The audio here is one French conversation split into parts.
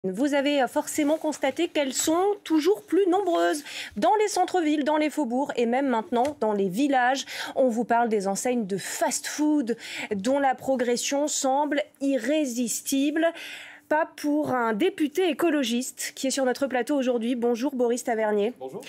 Vous avez forcément constaté qu'elles sont toujours plus nombreuses dans les centres-villes, dans les faubourgs et même maintenant dans les villages. On vous parle des enseignes de fast-food dont la progression semble irrésistible. Pas pour un député écologiste qui est sur notre plateau aujourd'hui. Bonjour Boris Tavernier. Bonjour.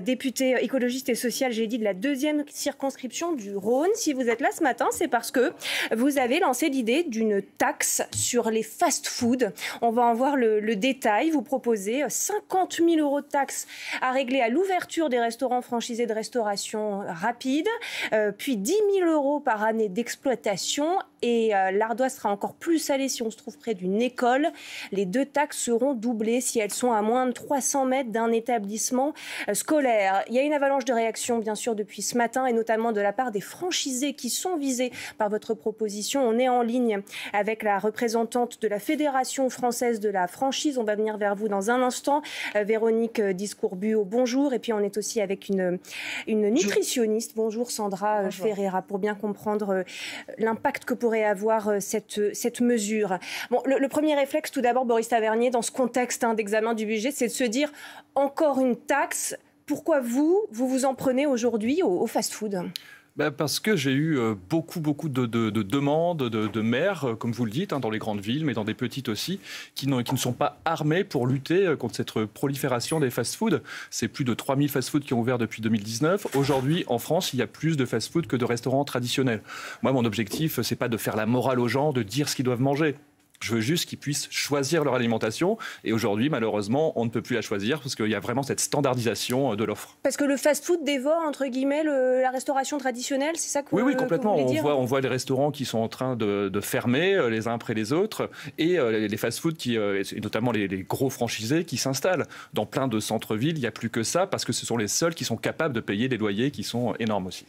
Député écologiste et social, j'ai dit, de la 2e circonscription du Rhône. Si vous êtes là ce matin, c'est parce que vous avez lancé l'idée d'une taxe sur les fast-foods. On va en voir le détail. Vous proposez 50 000 € de taxes à régler à l'ouverture des restaurants franchisés de restauration rapide, puis 10 000 € par année d'exploitation. Et l'ardoise sera encore plus salée si on se trouve près d'une école. Les 2 taxes seront doublées si elles sont à moins de 300 mètres d'un établissement scolaire. Il y a une avalanche de réactions, bien sûr, depuis ce matin, et notamment de la part des franchisés qui sont visés par votre proposition. On est en ligne avec la représentante de la Fédération française de la franchise. On va venir vers vous dans un instant. Véronique Discourbuau, bonjour. Et puis on est aussi avec une nutritionniste. Bonjour Sandra Ferreira, pour bien comprendre l'impact que pourrait avoir cette mesure. Bon, le premier réflexe, tout d'abord, Boris Tavernier, dans ce contexte d'examen du budget, c'est de se dire encore une taxe. Pourquoi vous vous en prenez aujourd'hui au fast-food ? Parce que j'ai eu beaucoup de demandes de maires, comme vous le dites, dans les grandes villes, mais dans des petites aussi, qui ne sont pas armés pour lutter contre cette prolifération des fast-foods. C'est plus de 3000 fast-foods qui ont ouvert depuis 2019. Aujourd'hui, en France, il y a plus de fast-foods que de restaurants traditionnels. Moi, mon objectif, c'est pas de faire la morale aux gens, de dire ce qu'ils doivent manger. Je veux juste qu'ils puissent choisir leur alimentation. Et aujourd'hui, malheureusement, on ne peut plus la choisir parce qu'il y a vraiment cette standardisation de l'offre. Parce que le fast-food dévore, entre guillemets, la restauration traditionnelle, c'est ça que Oui, complètement. Que vous voulez dire ? On voit les restaurants qui sont en train de fermer les uns après les autres et les fast-foods, et notamment les gros franchisés qui s'installent. Dans plein de centres-villes, il n'y a plus que ça parce que ce sont les seuls qui sont capables de payer des loyers qui sont énormes aussi.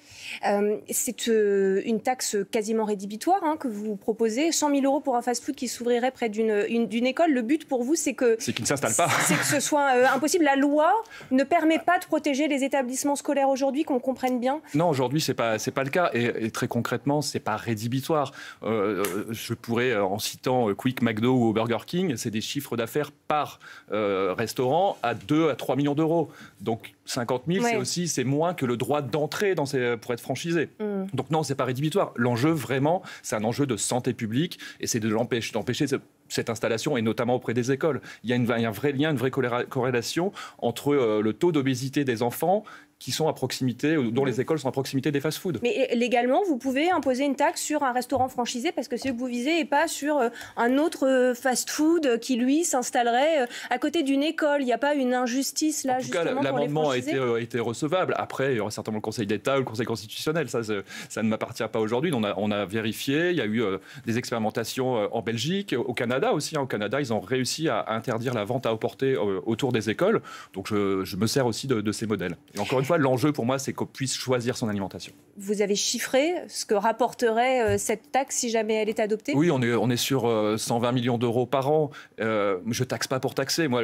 C'est une taxe quasiment rédhibitoire que vous proposez. 100 000 € pour un fast-food qui s'ouvrirait près d'une école. Le but pour vous, c'est qu'il ne s'installe pas. C'est que ce soit impossible. La loi ne permet pas de protéger les établissements scolaires aujourd'hui, qu'on comprenne bien. Non, aujourd'hui, c'est pas le cas. Et très concrètement, c'est pas rédhibitoire. Je pourrais, en citant Quick, McDo ou Burger King, c'est des chiffres d'affaires par restaurant à 2 à 3 millions d'euros. Donc 50 000, c'est moins que le droit d'entrée pour être franchisé. Donc non, c'est pas rédhibitoire. L'enjeu, vraiment, c'est un enjeu de santé publique et c'est d'empêcher cette installation, et notamment auprès des écoles. Il y a un vrai lien, une vraie corrélation entre le taux d'obésité des enfants qui sont à proximité, dont les écoles sont à proximité des fast-foods. Mais légalement, vous pouvez imposer une taxe sur un restaurant franchisé parce que c'est ce que vous visez et pas sur un autre fast-food qui, lui, s'installerait à côté d'une école. Il n'y a pas une injustice là, justement, pour les franchisés ? L'amendement a été recevable. Après, il y aura certainement le Conseil d'État ou le Conseil constitutionnel. Ça ne m'appartient pas aujourd'hui. On a vérifié. Il y a eu des expérimentations en Belgique, au Canada aussi. Au Canada, ils ont réussi à interdire la vente à emporter autour des écoles. Donc, je me sers aussi de ces modèles. Et encore une fois, l'enjeu pour moi, c'est qu'on puisse choisir son alimentation. Vous avez chiffré ce que rapporterait cette taxe si jamais elle est adoptée ? Oui, on est sur 120 millions d'euros par an. Je taxe pas pour taxer. Moi,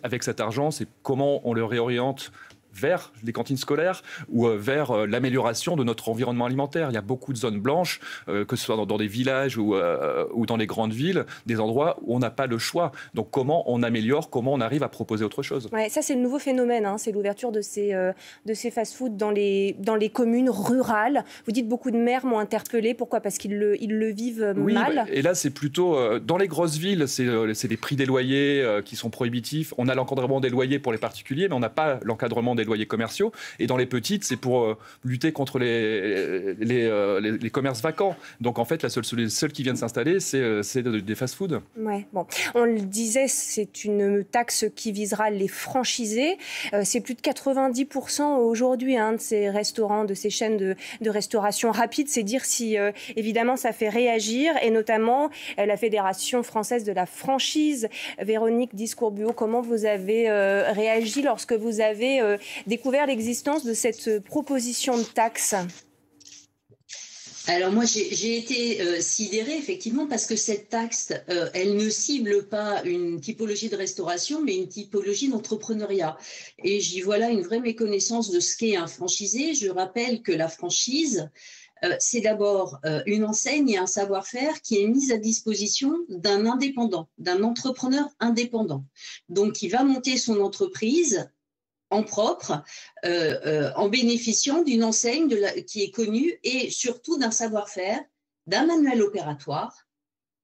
avec cet argent, c'est comment on le réoriente vers les cantines scolaires ou vers l'amélioration de notre environnement alimentaire. Il y a beaucoup de zones blanches, que ce soit dans des villages ou dans les grandes villes, des endroits où on n'a pas le choix. Donc comment on améliore, comment on arrive à proposer autre chose ? Ouais, ça c'est le nouveau phénomène, c'est l'ouverture de ces fast-foods dans les communes rurales. Vous dites beaucoup de maires m'ont interpellé. Pourquoi ? Parce qu'ils le vivent mal. Et là c'est plutôt dans les grosses villes, c'est les prix des loyers qui sont prohibitifs. On a l'encadrement des loyers pour les particuliers, mais on n'a pas l'encadrement des loyers commerciaux. Et dans les petites, c'est pour lutter contre les commerces vacants. Donc en fait, les seuls qui viennent s'installer, c'est des fast-foods. Ouais, bon. On le disait, c'est une taxe qui visera les franchisés. C'est plus de 90% aujourd'hui de ces restaurants, de ces chaînes de restauration rapide. C'est dire si, évidemment, ça fait réagir. Et notamment, la Fédération française de la franchise. Véronique Discourbuau, comment vous avez réagi lorsque vous avez découvert l'existence de cette proposition de taxe ? Alors moi, j'ai été sidérée, effectivement, parce que cette taxe, elle ne cible pas une typologie de restauration, mais une typologie d'entrepreneuriat. Et j'y vois là une vraie méconnaissance de ce qu'est un franchisé. Je rappelle que la franchise, c'est d'abord une enseigne et un savoir-faire qui est mis à disposition d'un indépendant, d'un entrepreneur indépendant. Donc, il va monter son entreprise en propre, en bénéficiant d'une enseigne qui est connue et surtout d'un savoir-faire, d'un manuel opératoire,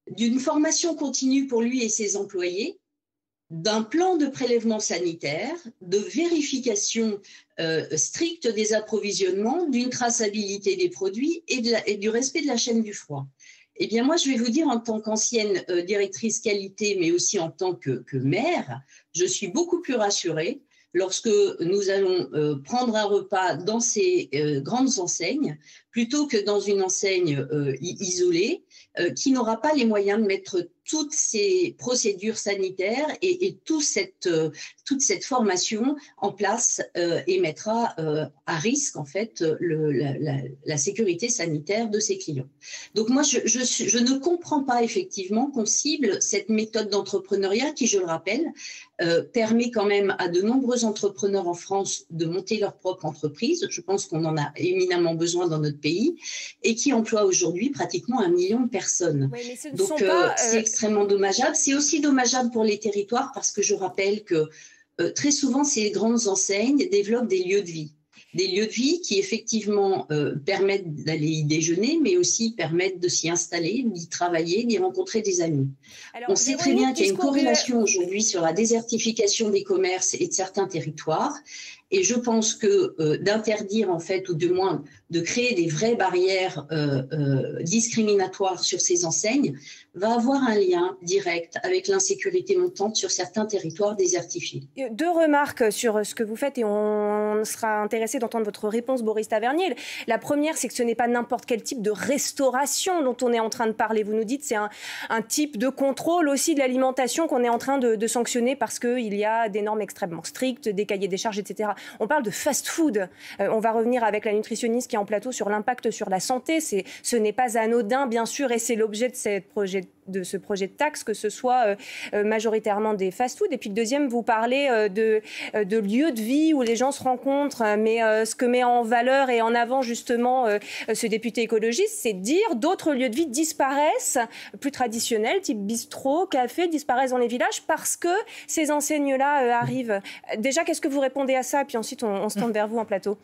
d'une formation continue pour lui et ses employés, d'un plan de prélèvement sanitaire, de vérification stricte des approvisionnements, d'une traçabilité des produits et du respect de la chaîne du froid. Eh bien, moi, je vais vous dire, en tant qu'ancienne directrice qualité, mais aussi en tant que mère, je suis beaucoup plus rassurée lorsque nous allons prendre un repas dans ces grandes enseignes, plutôt que dans une enseigne isolée, qui n'aura pas les moyens de mettre toutes ces procédures sanitaires et toute cette formation en place et mettra à risque, en fait, la sécurité sanitaire de ses clients. Donc moi, je ne comprends pas effectivement qu'on cible cette méthode d'entrepreneuriat qui, je le rappelle, permet quand même à de nombreux entrepreneurs en France de monter leur propre entreprise. Je pense qu'on en a éminemment besoin dans notre pays et qui emploie aujourd'hui pratiquement 1 million de personnes. Oui, mais ce ne Donc, sont pas, c'est extrêmement dommageable. C'est aussi dommageable pour les territoires parce que je rappelle que très souvent, ces grandes enseignes développent des lieux de vie. Des lieux de vie qui effectivement permettent d'aller y déjeuner, mais aussi permettent de s'y installer, d'y travailler, d'y rencontrer des amis. Alors, on sait très bien qu'il y a une corrélation aujourd'hui sur la désertification des commerces et de certains territoires. Et je pense que d'interdire, en fait, ou du moins de créer des vraies barrières discriminatoires sur ces enseignes va avoir un lien direct avec l'insécurité montante sur certains territoires désertifiés. 2 remarques sur ce que vous faites et on sera intéressé d'entendre votre réponse, Boris Tavernier. La première, c'est que ce n'est pas n'importe quel type de restauration dont on est en train de parler. Vous nous dites que c'est un type de contrôle aussi de l'alimentation qu'on est en train de sanctionner parce qu'il y a des normes extrêmement strictes, des cahiers des charges, etc. On parle de fast-food. On va revenir avec la nutritionniste qui est en plateau sur l'impact sur la santé. Ce n'est pas anodin, bien sûr, et c'est l'objet de ce projet de taxe, que ce soit majoritairement des fast-food. Et puis le deuxième, vous parlez de lieux de vie où les gens se rencontrent. Mais ce que met en valeur et en avant justement ce député écologiste, c'est de dire d'autres lieux de vie disparaissent, plus traditionnels, type bistrot, café, disparaissent dans les villages parce que ces enseignes-là arrivent. Déjà, qu'est-ce que vous répondez à ça? Puis ensuite, on se tourne vers vous en plateau.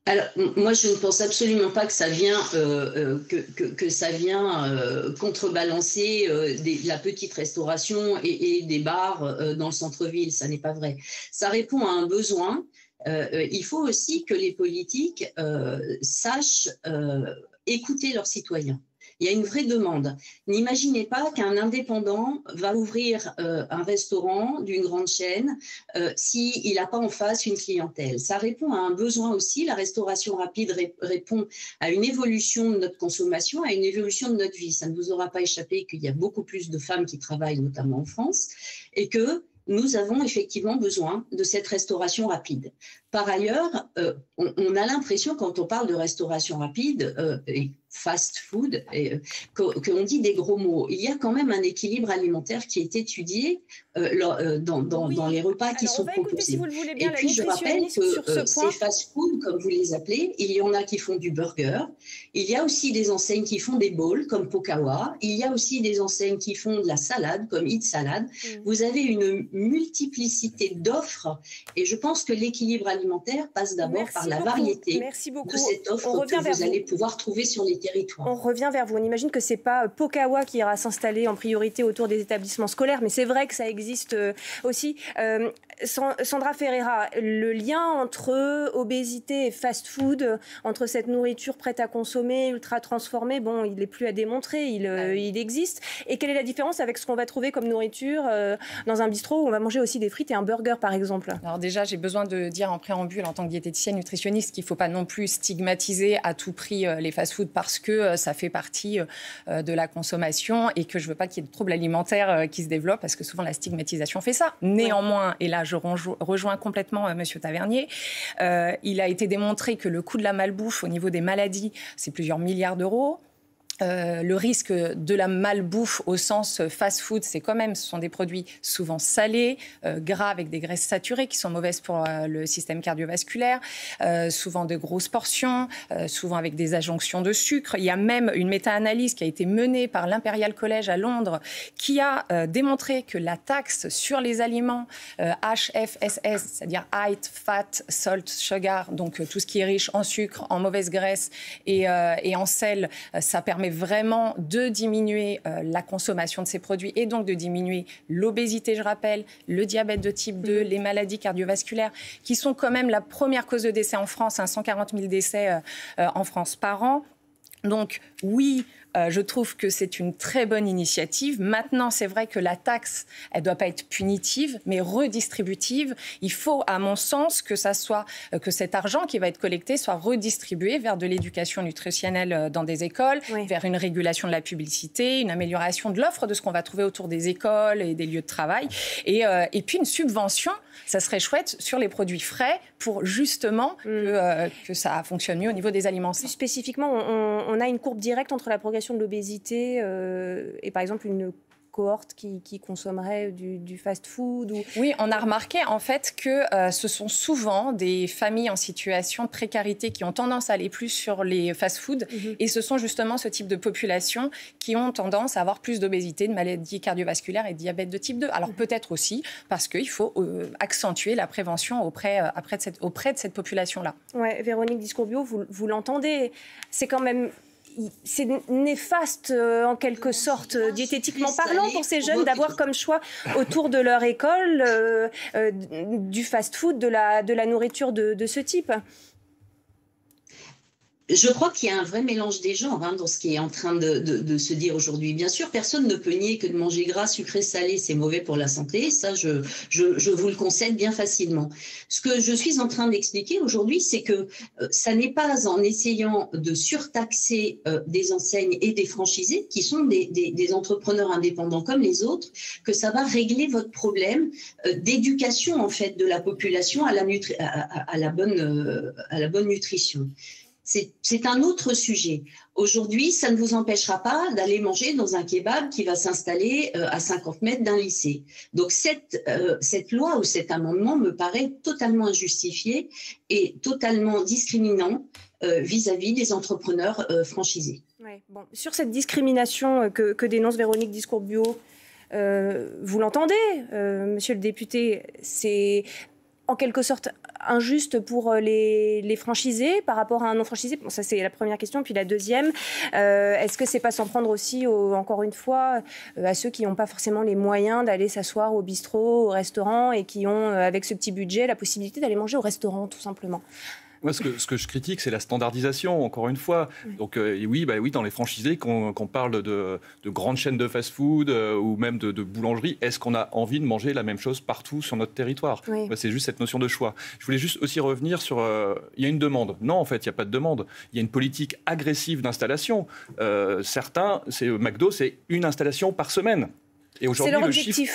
Alors, moi, je ne pense absolument pas que ça vient, contrebalancer la petite restauration et des bars dans le centre-ville. Ça n'est pas vrai. Ça répond à un besoin. Il faut aussi que les politiques sachent écouter leurs citoyens. Il y a une vraie demande. N'imaginez pas qu'un indépendant va ouvrir un restaurant d'une grande chaîne s'il n'a pas en face une clientèle. Ça répond à un besoin aussi. La restauration rapide répond à une évolution de notre consommation, à une évolution de notre vie. Ça ne vous aura pas échappé qu'il y a beaucoup plus de femmes qui travaillent, notamment en France, et que nous avons effectivement besoin de cette restauration rapide. Par ailleurs, on a l'impression, quand on parle de restauration rapide et fast food, qu'on dit des gros mots. Il y a quand même un équilibre alimentaire qui est étudié dans les repas qui sont proposés. Si vous le voulez bien, et puis, je rappelle que ces fast food, comme vous les appelez, il y en a qui font du burger. Il y a aussi des enseignes qui font des bowls, comme Pokawa. Il y a aussi des enseignes qui font de la salade, comme Eat Salad. Vous avez une multiplicité d'offres. Et je pense que l'équilibre alimentaire passe d'abord par la variété de cette offre que vous allez pouvoir trouver sur les territoires. On revient vers vous. On imagine que ce n'est pas Pokawa qui ira s'installer en priorité autour des établissements scolaires, mais c'est vrai que ça existe aussi. Sandra Ferreira, le lien entre obésité et fast-food, entre cette nourriture prête à consommer, ultra transformée, bon, il n'est plus à démontrer, il existe. Et quelle est la différence avec ce qu'on va trouver comme nourriture dans un bistrot où on va manger aussi des frites et un burger, par exemple? Alors déjà, j'ai besoin de dire en préambule, en tant que diététicienne nutritionniste, qu'il ne faut pas non plus stigmatiser à tout prix les fast-foods parce que ça fait partie de la consommation et que je ne veux pas qu'il y ait de troubles alimentaires qui se développent parce que souvent la stigmatisation fait ça. Néanmoins, et là je rejoins complètement M. Tavernier, il a été démontré que le coût de la malbouffe au niveau des maladies, c'est plusieurs milliards d'euros. Le risque de la malbouffe au sens fast-food, c'est quand même, ce sont des produits souvent salés, gras avec des graisses saturées qui sont mauvaises pour le système cardiovasculaire, souvent de grosses portions, souvent avec des adjonctions de sucre. Il y a même une méta-analyse qui a été menée par l'Imperial College à Londres qui a démontré que la taxe sur les aliments HFSS, c'est-à-dire Height, Fat, Salt, Sugar, donc tout ce qui est riche en sucre, en mauvaise graisse et en sel, ça permet vraiment de diminuer la consommation de ces produits et donc de diminuer l'obésité, je rappelle, le diabète de type 2, les maladies cardiovasculaires, qui sont quand même la première cause de décès en France, 140 000 décès en France par an. Donc oui, je trouve que c'est une très bonne initiative. Maintenant, c'est vrai que la taxe, elle ne doit pas être punitive, mais redistributive. Il faut, à mon sens, que cet argent qui va être collecté soit redistribué vers de l'éducation nutritionnelle dans des écoles, vers une régulation de la publicité, une amélioration de l'offre de ce qu'on va trouver autour des écoles et des lieux de travail. Et puis une subvention, ça serait chouette, sur les produits frais pour justement que ça fonctionne mieux au niveau des aliments sains. Plus spécifiquement, on a une courbe directe entre la progression de l'obésité et par exemple une cohorte qui consommerait du fast-food ou... Oui, on a remarqué en fait que ce sont souvent des familles en situation de précarité qui ont tendance à aller plus sur les fast-food et ce sont justement ce type de population qui ont tendance à avoir plus d'obésité, de maladies cardiovasculaires et de diabète de type 2. Alors peut-être aussi parce qu'il faut accentuer la prévention auprès de cette population-là. Ouais, Véronique Discourbio, vous l'entendez, c'est quand même... C'est néfaste en quelque sorte, diététiquement parlant, pour ces jeunes d'avoir comme choix autour de leur école du fast-food, de la nourriture de ce type. Je crois qu'il y a un vrai mélange des genres dans ce qui est en train de se dire aujourd'hui. Bien sûr, personne ne peut nier que de manger gras, sucré, salé, c'est mauvais pour la santé. Ça, je vous le concède bien facilement. Ce que je suis en train d'expliquer aujourd'hui, c'est que ça n'est pas en essayant de surtaxer des enseignes et des franchisés, qui sont des entrepreneurs indépendants comme les autres, que ça va régler votre problème d'éducation en fait de la population à la bonne nutrition. C'est un autre sujet. Aujourd'hui, ça ne vous empêchera pas d'aller manger dans un kebab qui va s'installer à 50 mètres d'un lycée. Donc cette loi ou cet amendement me paraît totalement injustifié et totalement discriminant vis-à-vis des entrepreneurs franchisés. Ouais, bon. Sur cette discrimination que dénonce Véronique Discourbio, vous l'entendez, monsieur le député, c'est en quelque sorte injuste pour les franchisés par rapport à un non-franchisé? Bon, ça, c'est la première question. Puis la deuxième, est-ce que c'est pas s'en prendre aussi, encore une fois, à ceux qui n'ont pas forcément les moyens d'aller s'asseoir au bistrot, au restaurant et qui ont, avec ce petit budget, la possibilité d'aller manger au restaurant, tout simplement? Moi, ce que je critique, c'est la standardisation, encore une fois. Donc, oui, dans les franchisés, qu'on parle de grandes chaînes de fast-food ou même de boulangerie, est-ce qu'on a envie de manger la même chose partout sur notre territoire? C'est juste cette notion de choix. Je voulais juste aussi revenir sur... il y a une demande. Non, en fait, il n'y a pas de demande. Il y a une politique agressive d'installation. McDo, c'est une installation par semaine. Et aujourd'hui,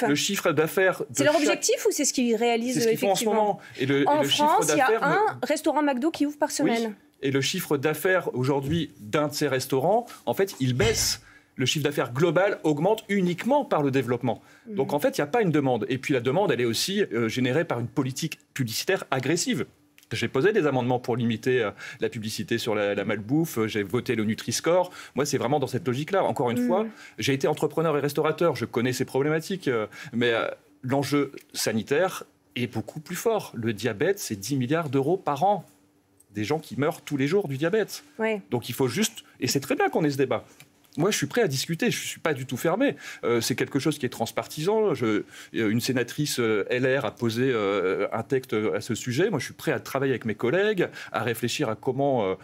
le chiffre d'affaires... C'est leur objectif ou c'est ce qu'ils réalisent effectivement? C'est ce qu'ils font en ce moment. En France, il y a un restaurant McDo qui ouvre par semaine. Oui. Et le chiffre d'affaires aujourd'hui d'un de ces restaurants, en fait, il baisse. Le chiffre d'affaires global augmente uniquement par le développement. Donc en fait, il n'y a pas une demande. Et puis la demande, elle est aussi générée par une politique publicitaire agressive. J'ai posé des amendements pour limiter la publicité sur la malbouffe. J'ai voté le Nutri-Score. Moi, c'est vraiment dans cette logique-là. Encore une fois, j'ai été entrepreneur et restaurateur. Je connais ces problématiques. Mais l'enjeu sanitaire est beaucoup plus fort. Le diabète, c'est 10 milliards d'euros par an. Des gens qui meurent tous les jours du diabète. Ouais. Donc il faut juste... Et c'est très bien qu'on ait ce débat. Moi, je suis prêt à discuter. Je ne suis pas du tout fermé. C'est quelque chose qui est transpartisan. Une sénatrice LR a posé un texte à ce sujet. Moi, je suis prêt à travailler avec mes collègues, à réfléchir à comment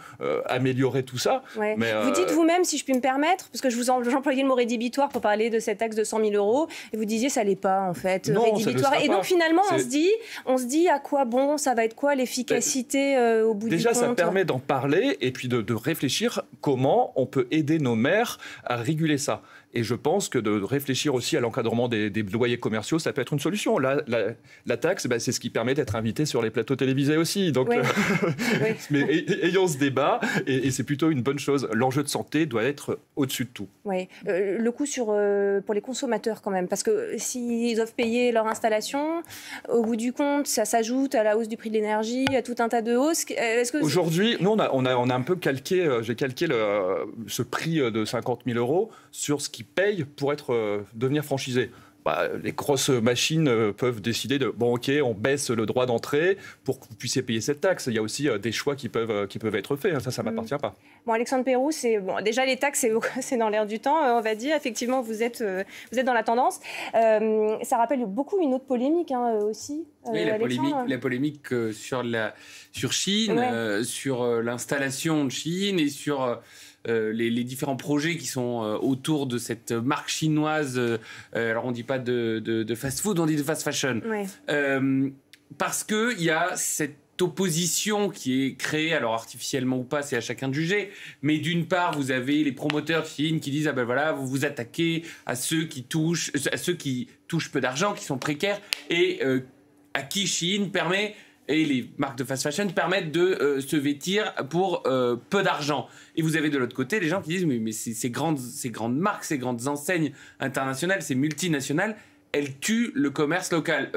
améliorer tout ça. Ouais. Mais, vous dites vous-même, si je puis me permettre, parce que j'employais le mot rédhibitoire pour parler de cette taxe de 100 000 €, et vous disiez ça l'est pas, en fait, non, rédhibitoire. Ça ne le sera et donc, finalement, on se dit à quoi bon, ça va être quoi l'efficacité au bout du compte? Déjà, ça permet d'en parler et puis de réfléchir comment on peut aider nos maires à réguler ça. Et je pense que de réfléchir aussi à l'encadrement des loyers commerciaux, ça peut être une solution. La taxe, c'est ce qui permet d'être invité sur les plateaux télévisés aussi. Donc, oui. mais ayons ce débat, et c'est plutôt une bonne chose. L'enjeu de santé doit être au-dessus de tout. Oui. Le coût pour les consommateurs quand même, parce que s'ils doivent payer leur installation, au bout du compte, ça s'ajoute à la hausse du prix de l'énergie, à tout un tas de hausses. Aujourd'hui, nous, on a un peu calqué, j'ai calqué ce prix de 50 000 € sur ce qu'ils payent pour devenir franchisé. Les grosses machines peuvent décider on baisse le droit d'entrée pour que vous puissiez payer cette taxe. Il y a aussi des choix qui peuvent être faits. Ça ne m'appartient pas. Bon, Alexandre Pérou, déjà les taxes, c'est dans l'air du temps, on va dire. Effectivement, vous êtes dans la tendance. Ça rappelle beaucoup une autre polémique aussi. Oui, la polémique sur Chine, sur l'installation de Chine et sur les différents projets qui sont autour de cette marque chinoise. Alors, on ne dit pas de fast-food, on dit de fast fashion. Ouais. Parce qu'il y a cette opposition qui est créée, alors artificiellement ou pas, c'est à chacun de juger, mais d'une part, vous avez les promoteurs de Chine qui disent vous vous attaquez à ceux qui touchent peu d'argent, qui sont précaires, et à qui Chine permet, et les marques de fast fashion permettent de se vêtir pour peu d'argent. Et vous avez de l'autre côté les gens qui disent mais ces grandes marques, ces grandes enseignes internationales, ces multinationales, elles tuent le commerce local.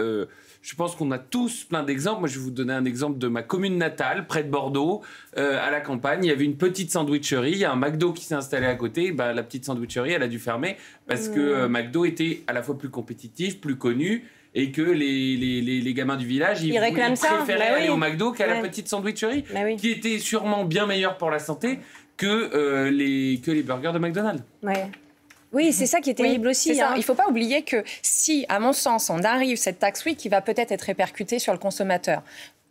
Je pense qu'on a tous plein d'exemples. Moi, je vais vous donner un exemple de ma commune natale, près de Bordeaux, à la campagne. Il y avait une petite sandwicherie. Il y a un McDo qui s'est installé à côté. La petite sandwicherie, elle a dû fermer parce que McDo était à la fois plus compétitif, plus connu, et que les gamins du village, ils préféraient aller au McDo qu'à la petite sandwicherie, qui était sûrement bien meilleure pour la santé que les burgers de McDonald's. Ouais. Oui, c'est ça qui est terrible aussi. Il ne faut pas oublier que si, à mon sens, on arrive cette taxe qui va peut-être être répercutée sur le consommateur,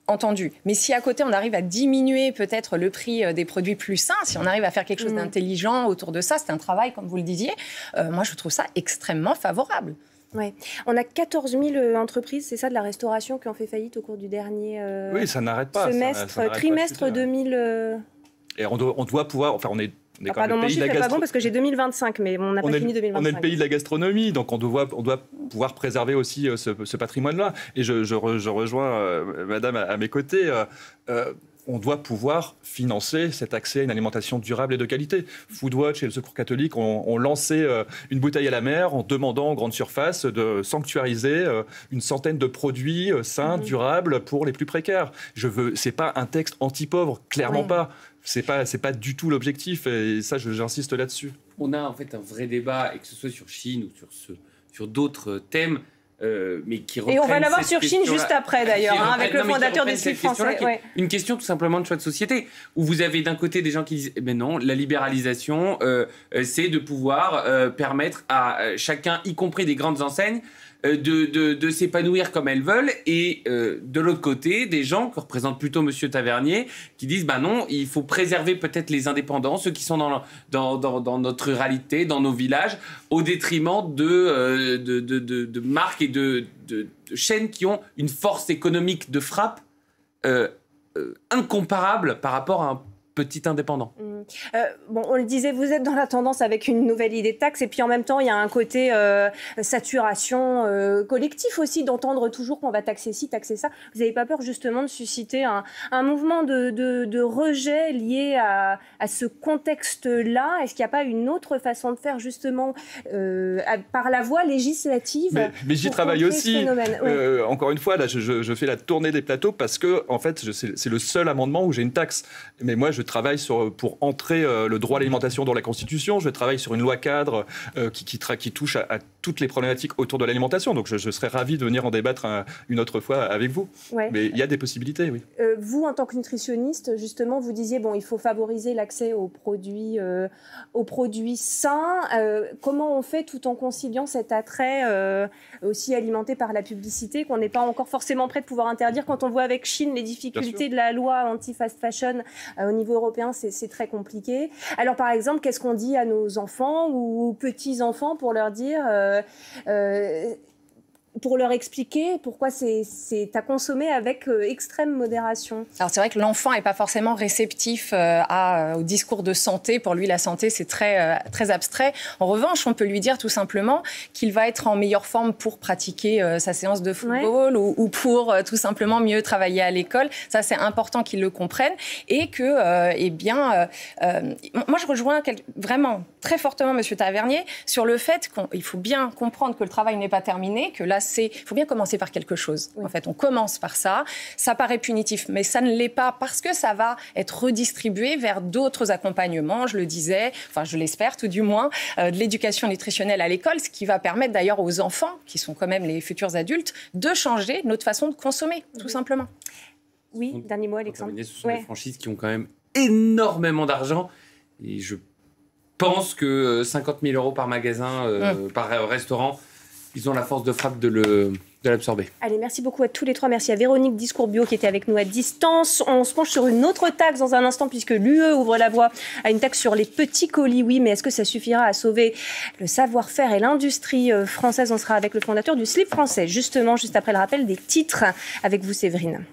entendu. Mais si à côté, on arrive à diminuer peut-être le prix des produits plus sains, si on arrive à faire quelque chose d'intelligent autour de ça, c'est un travail, comme vous le disiez, moi, je trouve ça extrêmement favorable. Ouais. On a 14 000 entreprises, c'est ça, de la restauration qui ont fait faillite au cours du dernier ça n'arrête pas, trimestre pas 2000. Et on doit pouvoir... Enfin, on est quand même mon chiffre n'est pas bon parce que j'ai 2025, mais on n'a pas fini 2025. On est le pays de la gastronomie, donc on doit pouvoir préserver aussi ce patrimoine-là. Et je rejoins madame à mes côtés. On doit pouvoir financer cet accès à une alimentation durable et de qualité. Foodwatch et le Secours catholique ont lancé une bouteille à la mer en demandant aux grandes surfaces de sanctuariser une centaine de produits sains, durables pour les plus précaires. C'est pas un texte anti-pauvre, clairement pas. C'est pas du tout l'objectif, et ça, j'insiste là-dessus. On a en fait un vrai débat, et que ce soit sur Chine ou sur d'autres thèmes, mais qui reprennent. Et on va l'avoir sur Chine juste après, d'ailleurs, avec le fondateur des Suisses français. Une question tout simplement de choix de société, où vous avez d'un côté des gens qui disent non, la libéralisation, c'est de pouvoir permettre à chacun, y compris des grandes enseignes, de s'épanouir comme elles veulent, et de l'autre côté des gens que représente plutôt Monsieur Tavernier qui disent non, il faut préserver peut-être les indépendants, ceux qui sont dans notre ruralité, dans nos villages, au détriment de marques et de chaînes qui ont une force économique de frappe incomparable par rapport à un petit indépendant. On le disait, vous êtes dans la tendance avec une nouvelle idée de taxe, et puis en même temps, il y a un côté saturation collectif aussi, d'entendre toujours qu'on va taxer ci, taxer ça. Vous n'avez pas peur justement de susciter un mouvement de rejet lié à ce contexte-là? Est-ce qu'il n'y a pas une autre façon de faire justement par la voie législative? Mais j'y travaille aussi. Encore une fois, là, je fais la tournée des plateaux parce que en fait, c'est le seul amendement où j'ai une taxe. Mais moi, je travaille pour entrer le droit à l'alimentation dans la Constitution. Je travaille sur une loi cadre qui touche à toutes les problématiques autour de l'alimentation. Donc, je serais ravi de venir en débattre une autre fois avec vous. Ouais. Mais il y a des possibilités, oui. Vous, en tant que nutritionniste, justement, vous disiez, il faut favoriser l'accès aux produits sains. Comment on fait tout en conciliant cet attrait aussi alimenté par la publicité qu'on n'est pas encore forcément prêt de pouvoir interdire? Quand on voit avec Chine les difficultés de la loi anti-fast fashion au niveau européen, c'est très compliqué. Alors, par exemple, qu'est-ce qu'on dit à nos enfants ou aux petits-enfants pour leur dire pour leur expliquer pourquoi c'est à consommer avec extrême modération. Alors c'est vrai que l'enfant n'est pas forcément réceptif au discours de santé. Pour lui, la santé, c'est très, très abstrait. En revanche, on peut lui dire tout simplement qu'il va être en meilleure forme pour pratiquer sa séance de football ou pour tout simplement mieux travailler à l'école. Ça, c'est important qu'il le comprenne. Et que, moi, je rejoins vraiment très fortement M. Tavernier sur le fait qu'il faut bien comprendre que le travail n'est pas terminé, que là, il faut bien commencer par quelque chose. En fait, on commence par ça. Ça paraît punitif, mais ça ne l'est pas parce que ça va être redistribué vers d'autres accompagnements, je le disais, enfin je l'espère tout du moins, de l'éducation nutritionnelle à l'école, ce qui va permettre d'ailleurs aux enfants, qui sont quand même les futurs adultes, de changer notre façon de consommer, tout simplement. Oui, dernier mot, Alexandre. Ce sont des franchises qui ont quand même énormément d'argent et je pense que 50 000 € par magasin, par restaurant, ils ont la force de frappe de l'absorber. Allez, merci beaucoup à tous les trois. Merci à Véronique Discours Bio qui était avec nous à distance. On se penche sur une autre taxe dans un instant puisque l'UE ouvre la voie à une taxe sur les petits colis. Oui, mais est-ce que ça suffira à sauver le savoir-faire et l'industrie française? On sera avec le fondateur du slip français, justement, juste après le rappel des titres avec vous, Séverine.